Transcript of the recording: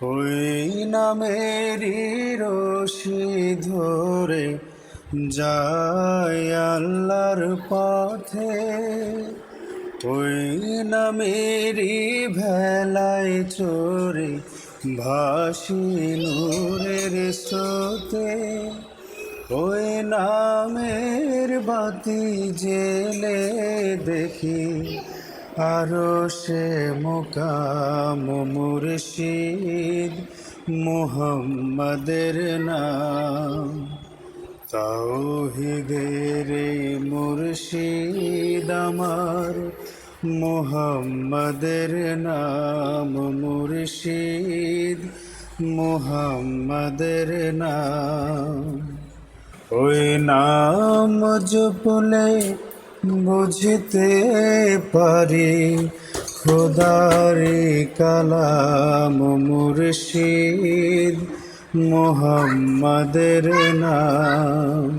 ওই নামেরই রশি ধরে যায় আল্লাহর পথে, ওই নামেরই ভেলায় চড়ে ভাসি নূরের স্রোতে। ওই নামের বাতি জেলে দেখি আরশে মুকাম মুর্শিদ মুহাম্মাদের নাম। তাওহীদের মুর্শিদ আমার মুহাম্মাদের নাম, মুর্শিদ মুহাম্মাদের নাম। ওই নাম জপলে বুঝতে পারি খোদারি কালাম, মুর্শিদ মুহাম্মাদের নাম।